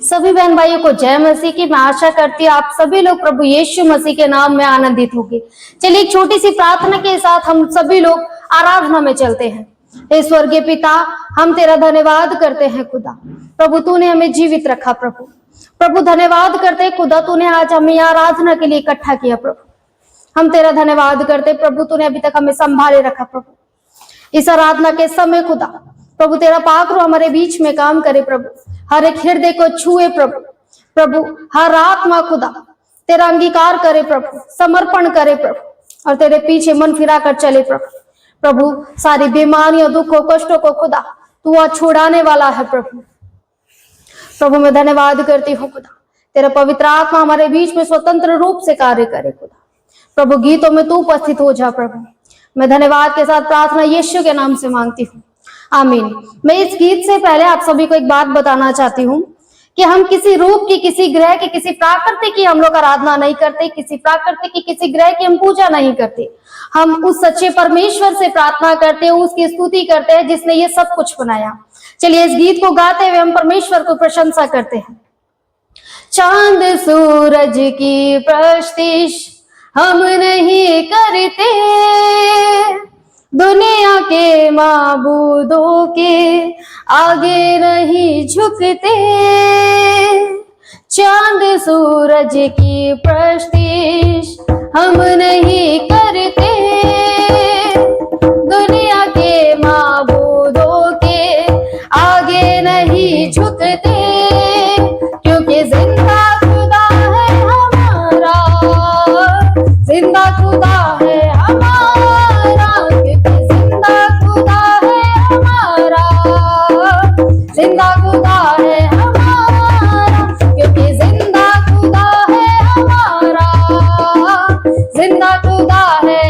सभी बहन भाइयों को जय मसीह की। मैं आशा करती हूँ आप सभी लोग प्रभु यीशु मसीह के नाम में आनंदित होंगे। चलिए एक छोटी सी प्रार्थना के साथ हम सभी लोग आराधना में चलते हैं। हे स्वर्गीय पिता, हम तेरा धन्यवाद करते हैं खुदा। प्रभु तूने हमें जीवित रखा। प्रभु धन्यवाद करते हैं खुदा, तूने आज हमें आराधना के लिए इकट्ठा किया। प्रभु हम तेरा धन्यवाद करते प्रभु, तूने अभी तक हमें संभाले रखा। प्रभु इस आराधना के समय खुदा प्रभु तेरा पाक रूह हमारे बीच में काम करे। प्रभु हर एक हृदय को छुए। प्रभु हर आत्मा खुदा तेरा अंगीकार करे। प्रभु समर्पण करे प्रभु, और तेरे पीछे मन फिरा कर चले। प्रभु सारी बीमारियों, दुखों, कष्टों को खुदा तू आज छुड़ाने वाला है। प्रभु मैं धन्यवाद करती हूँ खुदा, तेरा पवित्र आत्मा हमारे बीच में स्वतंत्र रूप से कार्य करे। खुदा प्रभु गीतों में तू उपस्थित हो जा। प्रभु मैं धन्यवाद के साथ प्रार्थना यीशु के नाम से मांगती हूँ, आमीन। मैं इस गीत से पहले आप सभी को एक बात बताना चाहती हूँ कि हम किसी रूप की, किसी ग्रह की, किसी प्राकृति की हम लोग आराधना नहीं करते। किसी प्राकृति की, किसी ग्रह की हम पूजा नहीं करते। हम उस सच्चे परमेश्वर से प्रार्थना करते हैं, उसकी स्तुति करते हैं जिसने ये सब कुछ बनाया। चलिए इस गीत को गाते हुए हम परमेश्वर को प्रशंसा करते हैं। चांद सूरज की प्रस्तिश हम नहीं करते, दुनिया के माबूदों के आगे नहीं झुकते। चांद सूरज की प्रस्तिश हम नहीं करते, दुनिया के माबूदों के आगे नहीं झुकते। क्योंकि जिंदा खुदा है हमारा, जिंदा खुदा है हमारा, क्योंकि जिंदा खुदा है हमारा, जिंदा खुदा है हमारा, क्योंकि जिंदा खुदा है हमारा, जिंदा खुदा है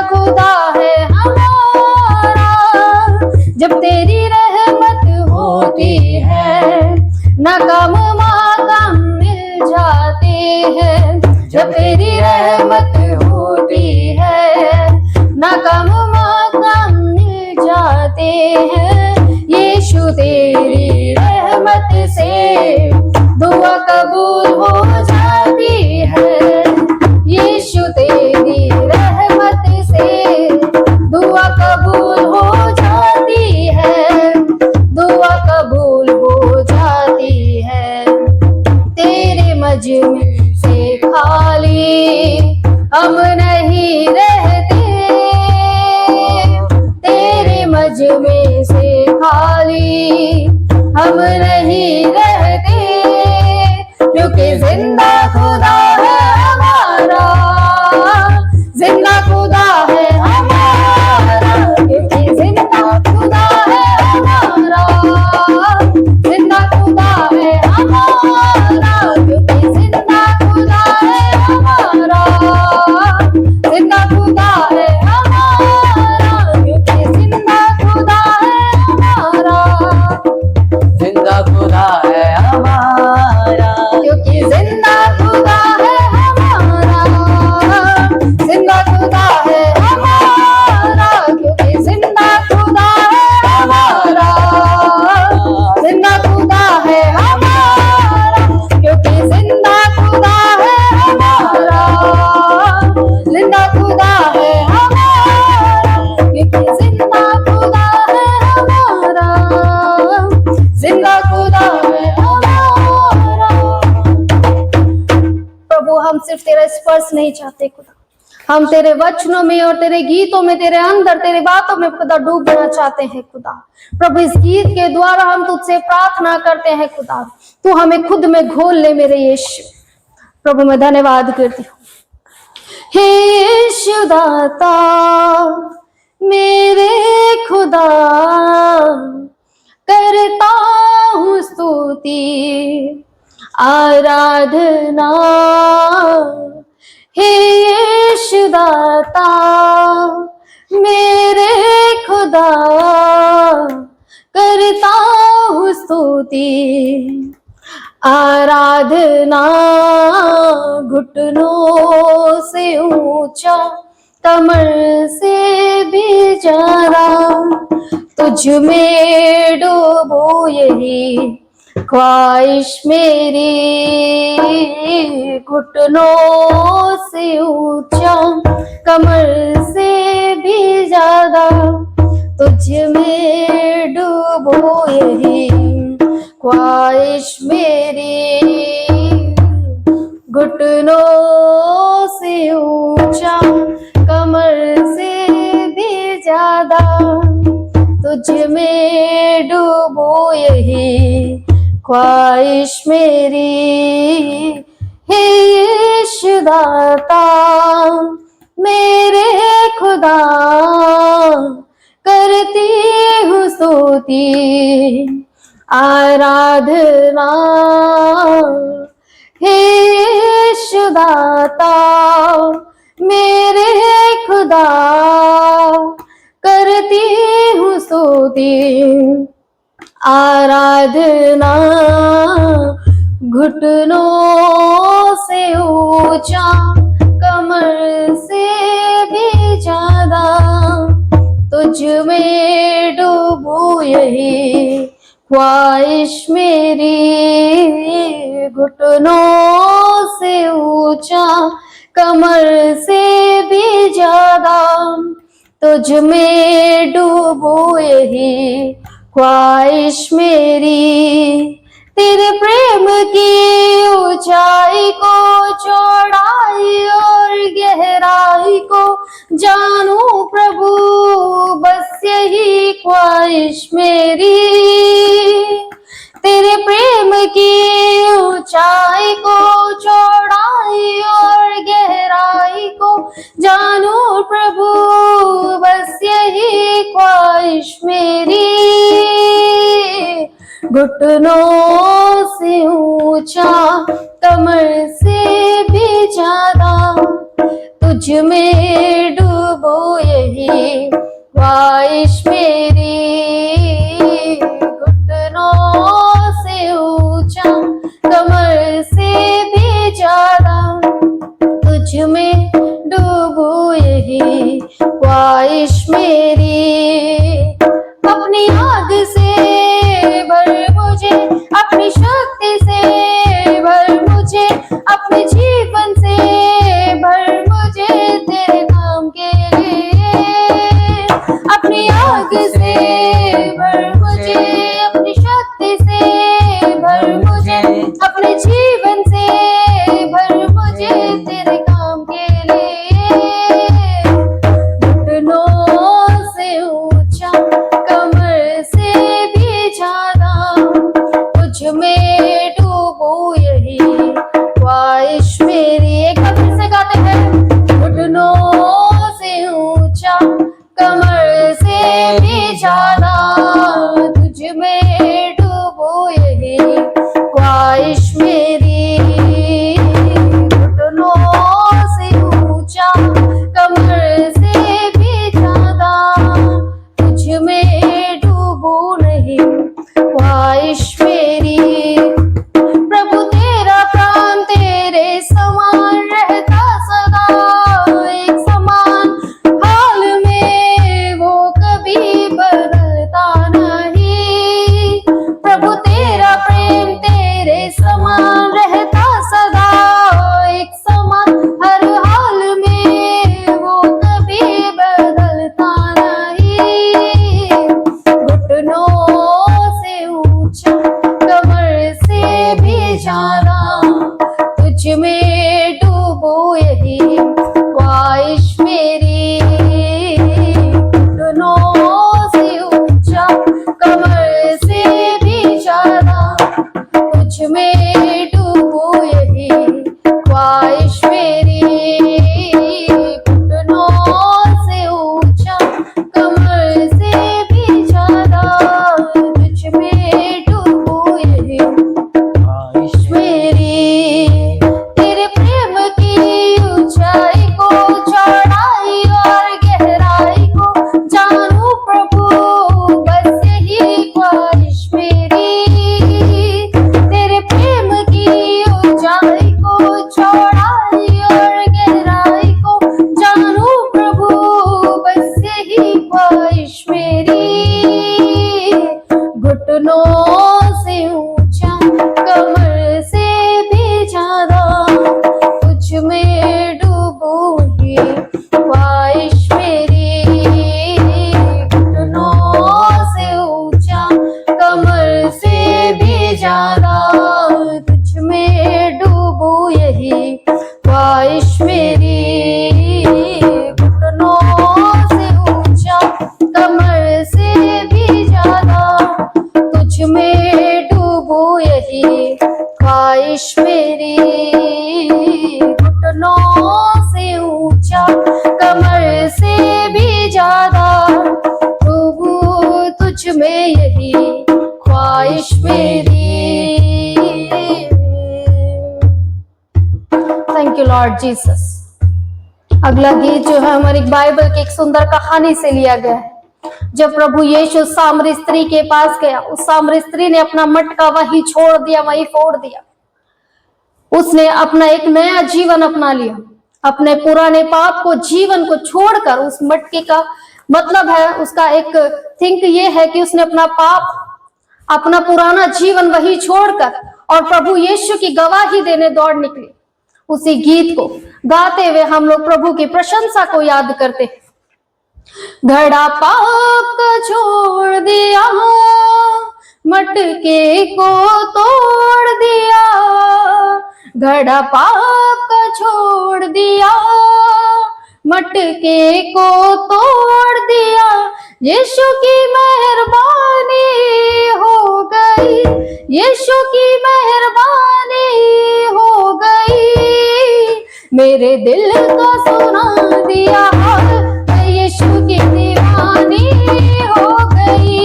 खुदा है हमारा। जब तेरी रहमत होती है नाकाम माकाम मिल जाते हैं। जब तेरी रहमत होती है नाकाम माकाम मिल जाते हैं। यीशु तेरी रहमत से दुआ कबूल हो जाती है। यीशु तेरी रहमत से दुआ कबूल हो जाती है। दुआ कबूल हो जाती है। तेरे मजमे से खाली हम नहीं रहते। तेरे मजमे से खाली हम नहीं रहते। क्योंकि जिंदा खुदा है हमारा। जिंदा खुदा है हमारा। क्योंकि जिंदा खुदा है हमारा। जिंदा खुदा है हमारा। क्योंकि जिंदा खुदा है हमारा। जिंदा खुदा है हमारा। क्योंकि जिंदा खुदा है हमारा। जिंदा खुदा है हमारा। क्योंकि जिंदा खुदा है हमारा। जिंदा खुदा है हमारा। क्योंकि जिंदा खुदा है हमारा। जिंदा खुदा है हमारा। क्योंकि जिंदा खुदा है हमारा। जिंदा खुदा है हमारा। क्योंकि जिंदा खुदा है हमारा। जिंदा खुदा है हमारा। प्रभु हम सिर्फ तेरा स्पर्श नहीं चाहते खुदा, हम तेरे वचनों में और तेरे गीतों में, तेरे अंदर तेरे बातों में खुदा डूबना चाहते हैं खुदा। प्रभु इस गीत के द्वारा हम तुझसे प्रार्थना करते हैं खुदा, तू हमें खुद में घोल ले मेरे यीशु। प्रभु मैं धन्यवाद करती हूँ। हे यीशु दाता मेरे खुदा, करता हूँ स्तुति आराधना। हे यीशु दाता मेरे खुदा, करता हूँ स्तुति आराधना। घुटनों से ऊंचा कमर से भी ज्यादा तुझ में डूबो यही ख्वाहिश मेरी। घुटनों से ऊंचा कमर से भी ज्यादा तुझ में डूबो यही ख्वाहिश मेरी। घुटनों से ऊंचा कमर से भी ज्यादा तुझ में डूबो यही ख्वाहिश मेरी। हे यीशु दाता मेरे खुदा, करती हूँ स्तुति आराधना। हे यीशु दाता मेरे खुदा, करती हूँ स्तुति आराधना। घुटनों से ऊंचा कमर से भी ज्यादा तुझ में डूबूं यही ख्वाहिश मेरी। घुटनों से ऊंचा कमर से भी ज्यादा तुझ में डूबूं यही ख्वाहिश मेरी। तेरे प्रेम की ऊंचाई को, चौड़ाई और गहराई को जानूं प्रभु, बस यही ख्वाहिश मेरी। तेरे प्रेम की ऊंचाई को, चौड़ाई और गहराई को जानूं प्रभु, बस यही ख्वाहिश मेरी। घुटनों से ऊंचा कमर से भी ज्यादा तुझ में डूब डूबूं यही ख्वाहिश मेरी, घुटनों से ऊंचा कमर से भी ज्यादा तुझ में डूबूं यही ख्वाहिश मेरी। अपनी आग से भर मुझे, अपनी शक्ति से भर मुझे, अपने जीवन से भर मुझे तेरे नाम के लिए। अपनी आग से भर मुझे, अपनी शक्ति से भर मुझे, अपने जीवन से भर मुझे तेरे काम के लिए। घुटनों से ऊंचा कमर से भी ज्यादा तुझ में डूबूं यही ख्वाहिश मेरी। एक बार फिर से गाते हैं, घुटनों से ऊंचा कमर से भी ज्यादा तुझ में डूबूं यही ख्वाहिश मेरी। घुटनों से ऊंचा कमर से भी ज्यादा तुझ में डूबूं नहीं ख्वाहिश मेरी। प्रभु तेरा प्राण तेरे समान रहता सदा, एक समान हाल में वो कभी बदलता नहीं। प्रभु तेरा प्रेम तेरे समान रहता सदा, एक समान हर हाल में वो कभी बदलता नहीं। घुटनों से ऊंचा कमर से भी ज्यादा तुझ में डूबूं यही ख्वाहिश मेरी। घुटनों से ऊंचा कमर से भी ज्यादा तुझ में डूबूं यही ख्वाहिश मेरी। घुटनों से ऊंचा कमर से भी ज्यादा तुझ में डूबूं यही ख्वाहिश मेरी। तेरे प्रेम की ऊंचाई को, चौड़ाई और गहराई को जानूं प्रभु, बस यही ख्वाहिश मेरी। तेरे प्रेम की ऊंचाई को, चौड़ाई और गहराई को जानूं प्रभु, बस यही ख्वाहिश मेरी। घुटनों से ऊंचा कमर से भी ज्यादा तुझ में डूबूं ही ख्वाहिश मेरी। घुटनों से ऊंचा कमर से भी ज्यादा तुझ में डूबूं यही ख्वाहिश मेरी। घुटनों से ऊंचा कमर से भी ज्यादा तुझ में डूबूं यही ख्वाहिश मेरी। घुटनों से ऊंचा कमर से भी ज्यादा डूबूं तुझ में यही ख्वाहिश मेरी। Thank you Lord Jesus. अगला गीत जो है हमारी बाइबल की एक सुंदर कहानी से लिया गया है। जब प्रभु यीशु सामरी स्त्री के पास गया, उस सामरी स्त्री ने अपना मटका वहीं छोड़ दिया, वहीं फोड़ दिया। उसने अपना एक नया जीवन अपना लिया, अपने पुराने पाप को, जीवन को छोड़कर। उस मटके का मतलब है, उसका एक थिंक ये है कि उसने अपना पाप, अपना पुराना जीवन वही छोड़कर और प्रभु यीशु की गवाही देने दौड़ निकले। उसी गीत को गाते हुए हम लोग प्रभु की प्रशंसा को याद करते हैं। घड़ा पाप का छोड़ दिया, मटके को तोड़ दिया। घड़ा पाप का छोड़ दिया, मटके को तोड़ दिया। यीशु की मेहरबानी हो गई, यीशु की मेहरबानी हो गई। मेरे दिल का सुना दिया हाल, मैं यीशु की दीवानी हो गई।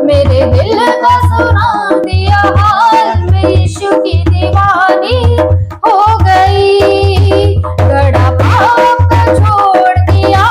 मेरे दिल का सुना दिया हाल, मैं यीशु की दीवानी हो गई। घड़ा पाप का छोड़ दिया,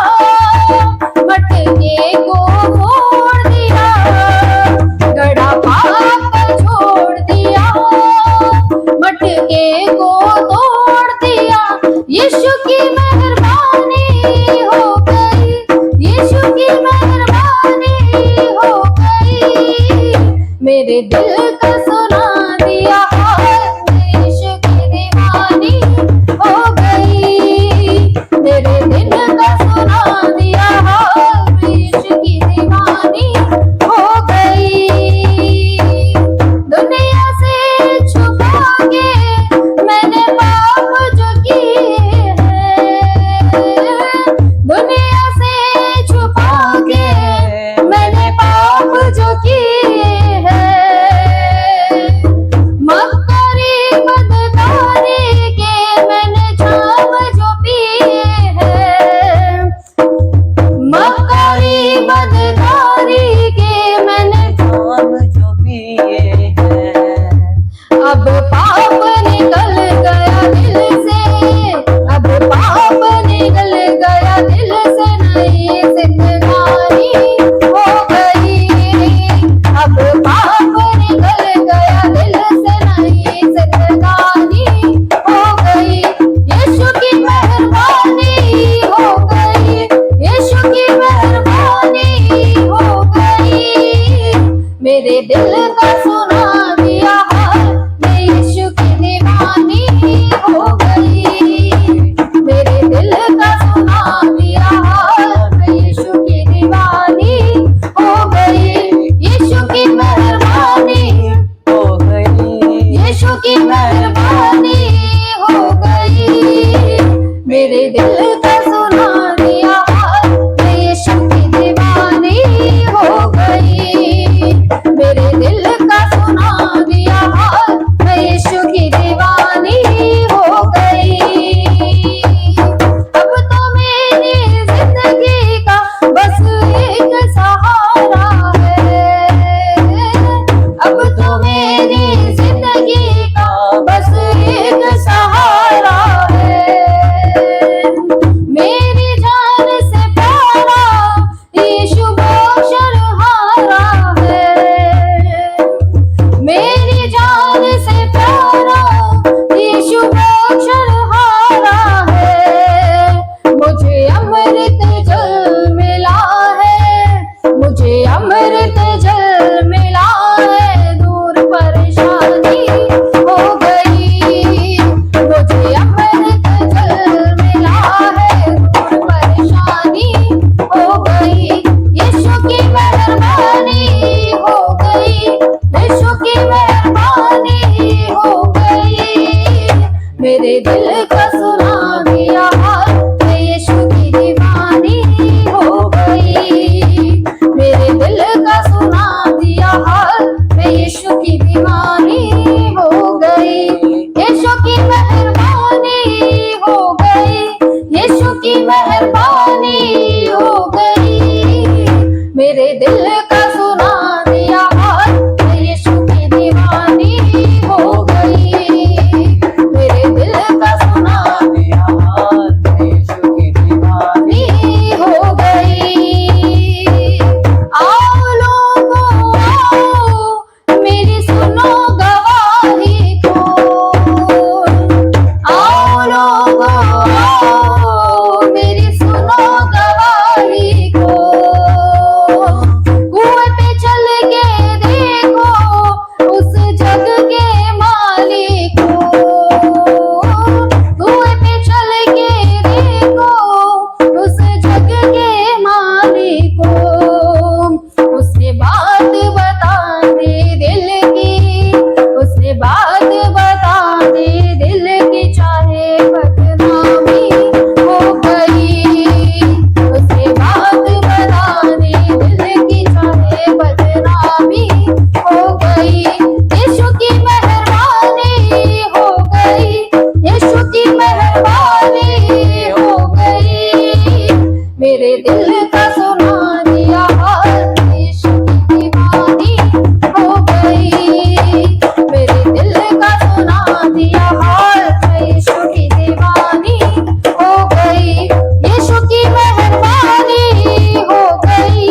दिल का सुना दिया हाल, मैं यीशु की दीवानी हो गई। मेरे दिल का सुना दिया हाल, मैं यीशु की दीवानी हो गई। अब तो मेरी जिंदगी का बस एक सहारा है, अब तो मेरी जिंदगी का बस एक सहारा है। मेरी जान से प्यारा यीशु बशरहारा है, मेरी जान से प्यारा यीशु बशरहारा है। मुझे अमृत जल मिला है, मुझे अमृत जल मिला है, दूर परेशानी हो गई। मुझे अमृत जल मिला है, दूर परेशानी हो गई। यीशु की मेहरबानी हो गई, यीशु की मेहरबानी हो गई। मेरे दिल का सुना दिया हाल, मैं यीशु की दीवानी हो गई। मेरे दिल का सुना दिया हाल, मैं यीशु की दीवानी हो गई। यीशु की मेहरबानी हो गई, यीशु की मेहरबानी हो गई। मेरे दिल का सुना दिया हाल, मैं यीशु की दीवानी हो गई। मेरे दिल का सुना दिया हाल, मैं यीशु की दीवानी हो गई। आओ लोगों आओ, मेरी सुनो गवाही को। आओ लोगों आओ, मेरी सुनो गवाही को। कुएं पे चल के देखो उस जग के मालिक को। कुएं पे चल के देखो उस जग के मालिक को। उसने बात बता दी दिल की, उसने बात बता दी दिल की, चाहे बदनामी हो गई। उसने बात बता दी दिल की, चाहे बदनामी हो गई। यीशु की मेहरबानी हो गई, यीशु की मेहरबानी हो गई। मेरे दिल का सुना दिया हाल, यीशु की दीवानी हो गई। मेरे दिल का सुना दिया हाल, मैं यीशु की दीवानी हो गई। यीशु की मेहरबानी हो गई,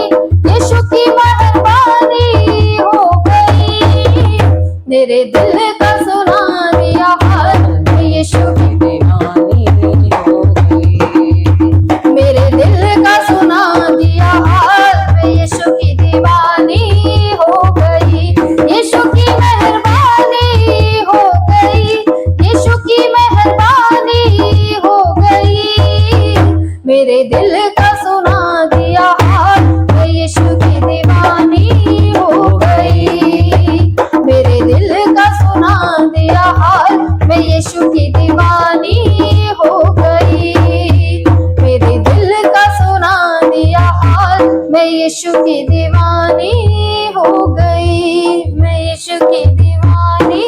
यीशु की मेहरबानी हो गई। मेरे दिल का सुना दिया हाल, मैं यीशु की दीवानी हो गई। मेरे दिल का सुना दिया हाल, मैं यीशु की दीवानी हो गई। यीशु की मेहरबानी हो गई, यीशु की मेहरबानी हो गई। मेरे दिल का सुना दिया हाल, मैं यीशु की दीवानी हो गई। मेरे दिल का सुना दिया हाल, मैं यीशु की दीवानी हो गई। मेरे दिल का सुना दिया हाल, मैं यीशु की दीवानी हो गई। मैं यीशु की दीवानी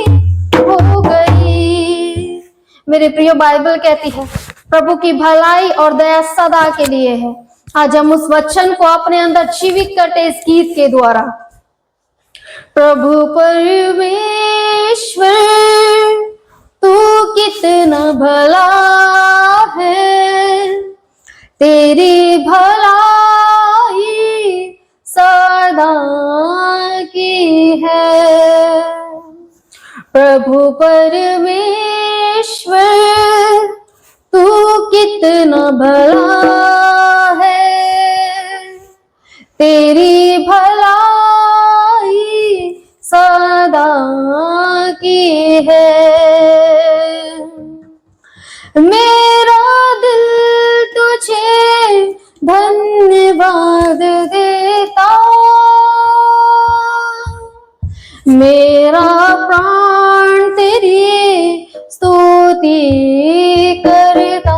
हो गई। मेरे प्रिय बाइबल कहती है प्रभु की भलाई और दया सदा के लिए है। आज हम उस वचन को अपने अंदर जीवित करते इस गीत के द्वारा। प्रभु परमेश्वर तू कितना भला है, तेरी भलाई सदा की है। प्रभु परमेश्वर तू कितना भला है, तेरी भलाई सदा की है। मेरा दिल तुझे धन्यवाद देता, मेरा प्राण तेरी स्तुति करता।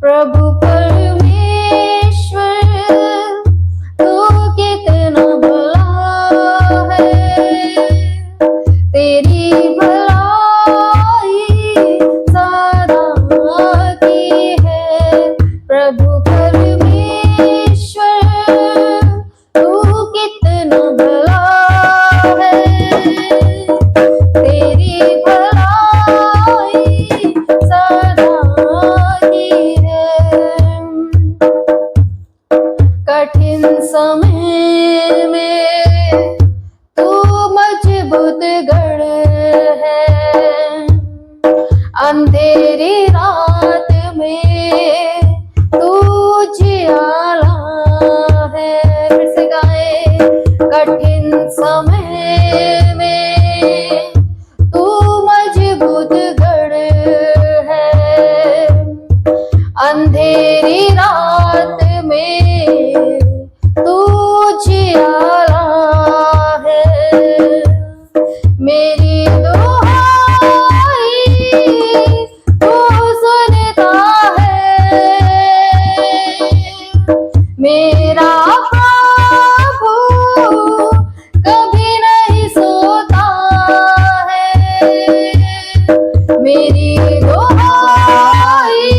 प्रभु परमेश्वर तू कितना भला है, तेरी भलाई सदा की है। प्रभु परमेश्वर तू कितना भला है, तेरी भलाई सदा की है। कठिन समय में तू मजबूत गढ़ है, अंधेरी रात में तू उजियाला है। फिर से गाए, कठिन समय में तू मजबूत गढ़ है, अंधेरी रात में तू उजियाला है। मेरी दुहाई तू सुनता है, मेरा प्रभु कभी नहीं सोता है। मेरी दुहाई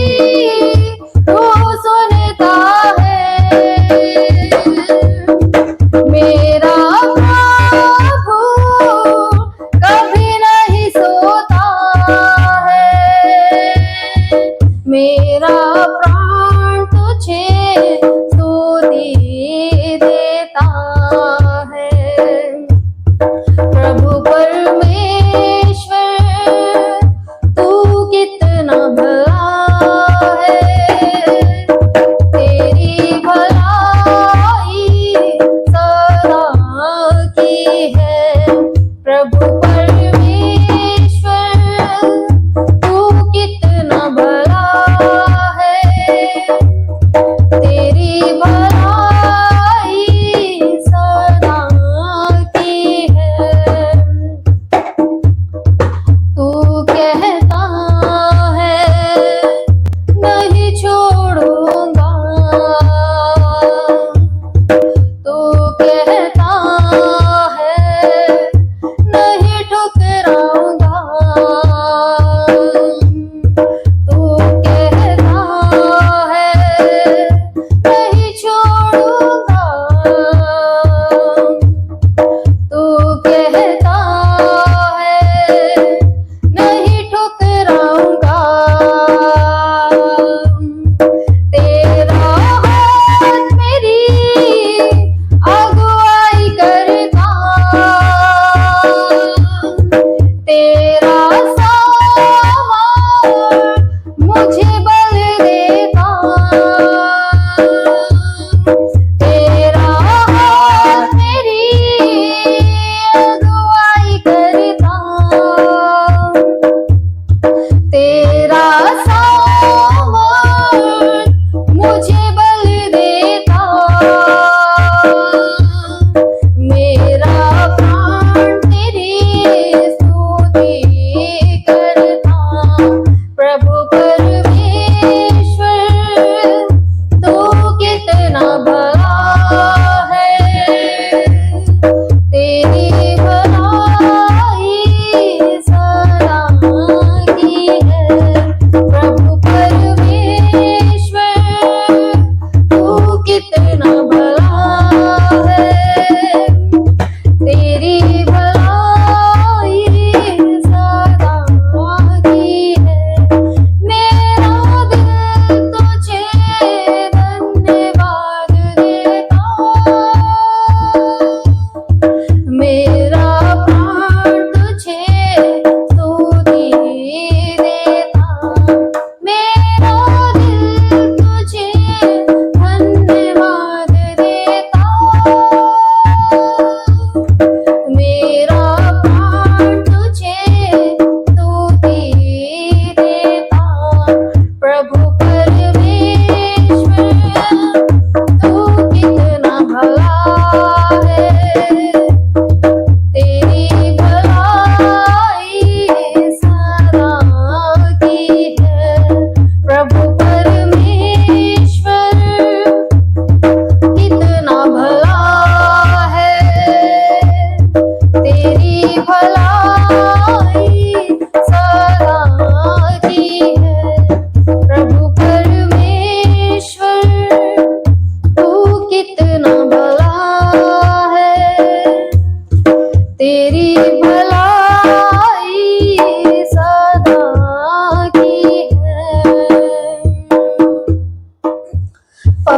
तू सुनता है, मेरा प्रभु कभी नहीं सोता है। मेरा प्राण तुझे स्तुति देता है। प्रभु परमेश्वर तू कितना भला है, तेरी भलाई सदा की है। प्रभु परमेश्वर तू कितना भला है, तेरी भलाई सदा की है। तू कहता है नहीं छोड़ूंगा, तू कहता है नहीं ठुकराऊंगा, तू कहता है नहीं छोड़ूंगा, तू कहता है नहीं ठुकराऊंगा। तेरा हाथ मेरी अगुवाई करता, तेरा सामर्थ मुझे बल देता। तेरा हाथ मेरी अगुवाई करता, तेरा सामर्थ मुझे बल देता। मेरा प्राण तेरी स्तुति करता। प्रभु परमेश्वर तू कितना भला है, तेरी भलाई सदा की है। प्रभु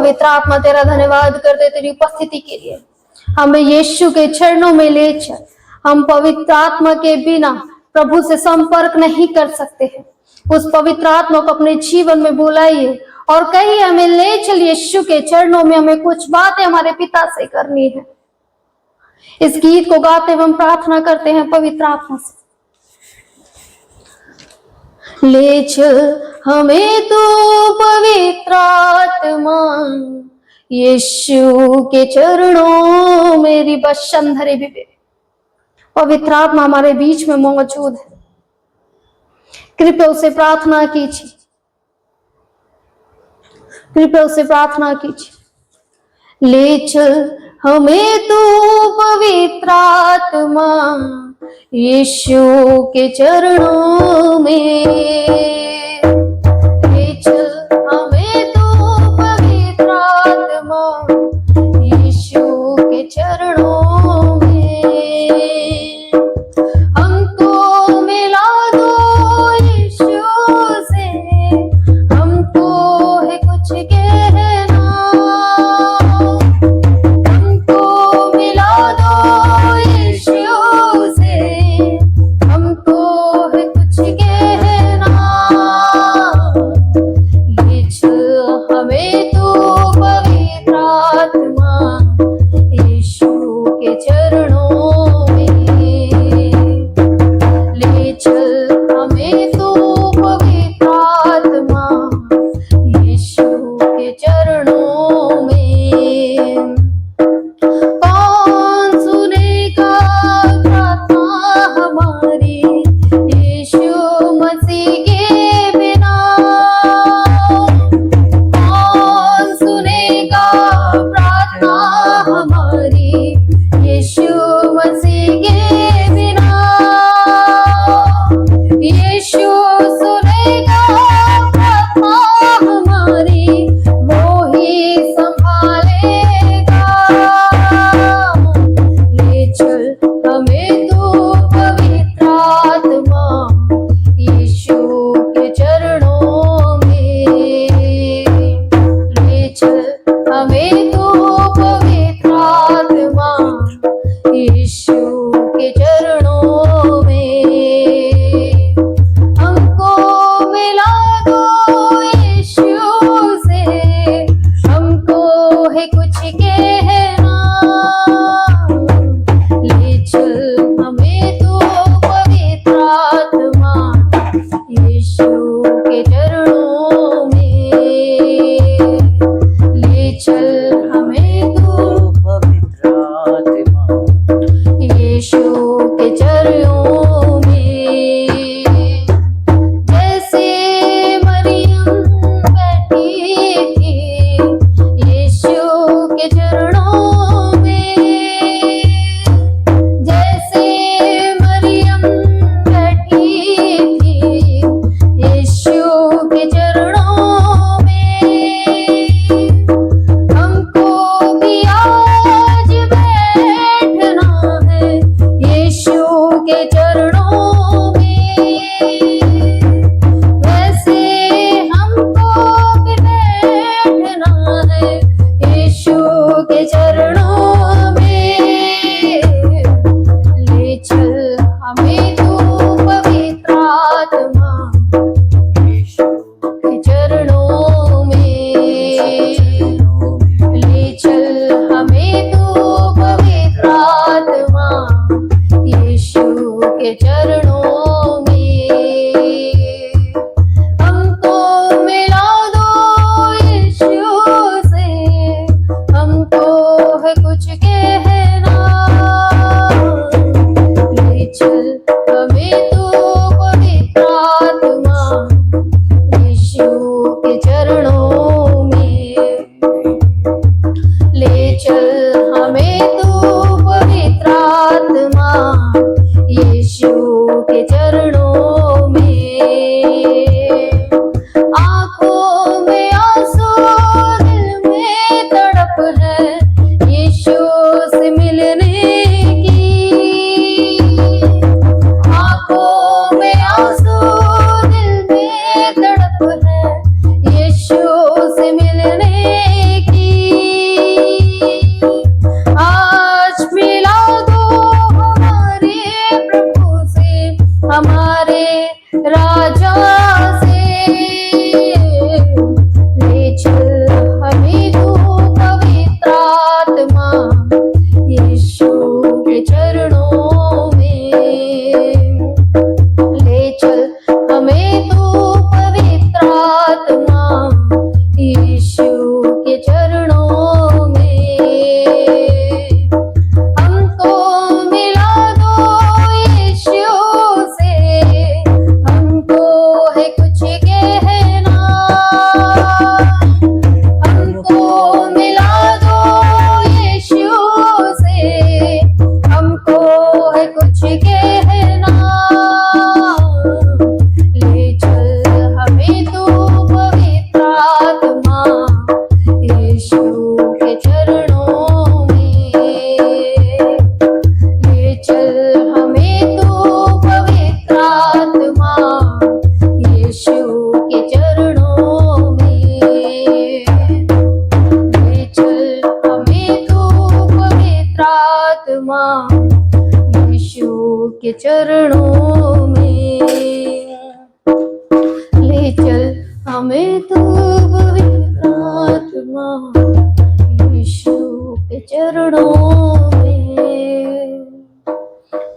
पवित्र आत्मा तेरा धन्यवाद करते तेरी उपस्थिति के लिए। हमें यीशु के चरणों में ले चल। हम पवित्र आत्मा के बिना प्रभु से संपर्क नहीं कर सकते हैं। उस पवित्र आत्मा को अपने जीवन में बुलाइए और कहिए हमें ले चल यीशु के चरणों में, हमें कुछ बातें हमारे पिता से करनी है। इस गीत को गाते हुए हम प्रार्थना करते हैं पवित्र आत्मा से। ले चल हमें तू पवित्र आत्मा यीशु के चरणों, मेरी बशंधरे भी पवित्र आत्मा हमारे बीच में मौजूद है। कृपया उसे प्रार्थना कीजिए, कृपया उसे प्रार्थना कीजिए। ले चल हमें तू पवित्र आत्मा यीशु के चरणों में, ले चल हमें तू पवित्र आत्मा यीशु के चरणों में। हमको मिला दो यीशु से, हमको है कुछ कहना, हमको मिला दो यीशु से, हमको है कुछ कहना। में तू पवित्र आत्मा यीशु के चरणों में।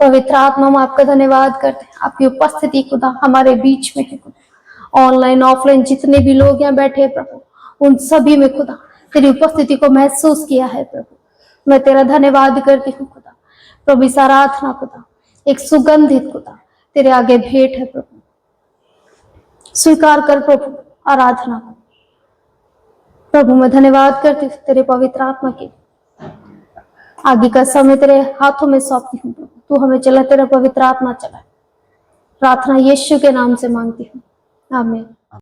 पवित्र आत्मा हम आपका धन्यवाद करते हैं, आपकी उपस्थिति खुदा हमारे बीच में है खुदा। ऑनलाइन ऑफलाइन जितने भी लोग यहाँ बैठे हैं प्रभु, उन सभी में खुदा तेरी उपस्थिति को महसूस किया है प्रभु। मैं तेरा धन्यवाद करती हूँ खुदा। प्रभु इस आराधना खुदा एक सुगंधित खुदा तेरे आगे भेंट है प्रभु, स्वीकार कर प्रभु आराधना को। प्रभु मैं धन्यवाद करती हूँ तेरे पवित्र आत्मा के। आगे का समय तेरे हाथों में सौंपती हूँ प्रभु, तू हमें चला, तेरा पवित्र आत्मा चला। प्रार्थना यीशु के नाम से मांगती हूँ, आमीन।